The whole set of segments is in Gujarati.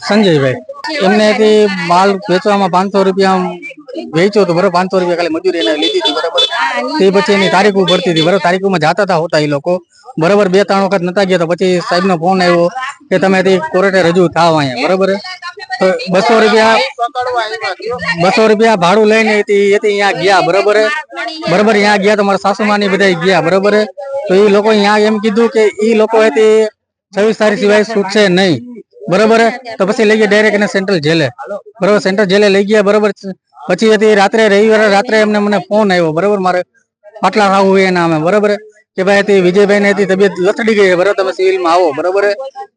સંજયભાઈ એમને માલ વેચવામાં 500 રૂપિયા વેચ્યો હતો બરોબર, 500 રૂપિયા ખાલી મજૂરી એને લીધી હતી બરોબર. તે પછી એની તારીખ ભરતી હતી બરોબર, તારીખમાં જતા હતા હોતા એ લોકો બરોબર. 2-3 વખત નતા ગયા તો પછી સાહેબ નો ફોન આવ્યો કે તમે કોર્ટે રજૂ થાવ અહીંયા બરોબર. તો 200 રૂપિયા ભાડું લઈને અહીંયા ગયા બરોબર. અહીંયા ગયા તો મારા સાસુમાની બધા ગયા બરોબર. તો એ લોકો અહીંયા એમ કીધું કે એ લોકો 26 તારીખ સિવાય છૂટશે નહીં બરોબર. તો પછી લઈ ગયા ડાયરેક્ટ એને સેન્ટ્રલ જેલે બરોબર. સેન્ટ્રલ જેલે લઈ ગયા બરોબર. પછી રાત્રે રવિવારે રાત્રે મને ફોન આવ્યો બરોબર, મારે પાટલા ખાવું એના અમે બરોબર કે ભાઈ વિજયભાઈ ને તબિયત લથડી ગઈ બરોબર, તમે સિવિલમાં આવો બરોબર.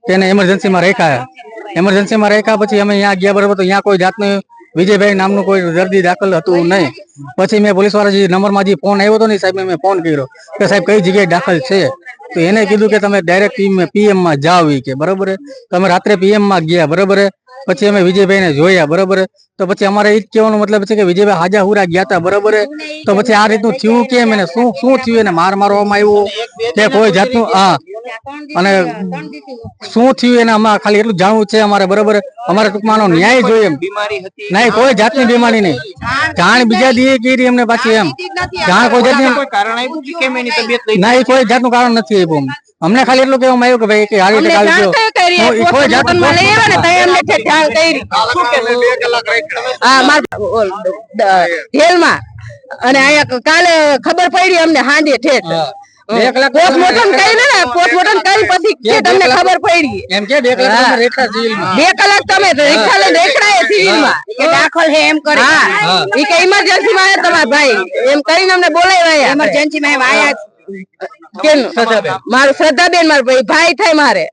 તેને એમરજન્સીમાં રાખ્યા પછી અમે અહીંયા ગયા બરોબર. તો અહીંયા કોઈ જાતનું વિજયભાઈ નામનું કોઈ દર્દી દાખલ હતું નહીં. પછી મેં પોલીસ વાળા જે નંબરમાં જે ફોન આવ્યો હતો ને સાહેબ મેં ફોન કર્યો કે સાહેબ કઈ જગ્યાએ દાખલ છે. તો એને કીધું કે તમે ડાયરેક્ટ પીએમ માં જાઓ કે બરોબર. તો અમે રાત્રે પીએમ માં ગયા બરોબર. પછી અમે વિજયભાઈ ને જોયા બરોબર. તો પછી અમારે એ જ કહેવાનો મતલબ છે કે વિજયભાઈ હાજા હુરા ગયા હતા બરોબર. તો પછી આ રીતનું થયું કેમ, એને શું થયું, એને મારવામાં આવ્યો કે કોઈ જાતનું અને શું થયું એને અમારે ખાલી એટલું જાણવું છે અમારે બરોબર. અમારે ટૂંકમાં ન્યાય જોઈએ નહીં, કોઈ જાતની બીમારી નહીં. જાણ બીજા દીએ કરી એમને પાછી એમ જાણ કોઈ જાતની ના, કોઈ જાતનું કારણ નથી આપ્યું. અમને ખાલી એટલું કહેવામાં આવ્યું કે ભાઈ કે હારી ટકા કોઈ જાતનું અને અહીંયા કાલે ખબર પડી અમને હાંજે ઠેઠ પોસ્ટમોર્ટમ કરી પછી તમને ખબર પડી એમ કે 2 કલાક તમે રિક્ષા લઈને રેખડાએ સિવિલમાં કે દાખલ હે એમ કરી. ઈ કે ઇમરજન્સી માં આયા તમારા ભાઈ એમ કરીને અમને બોલાવ્યા ઇમરજન્સી માં આયા. મારું શ્રદ્ધાબેન મારો ભાઈ થાય મારે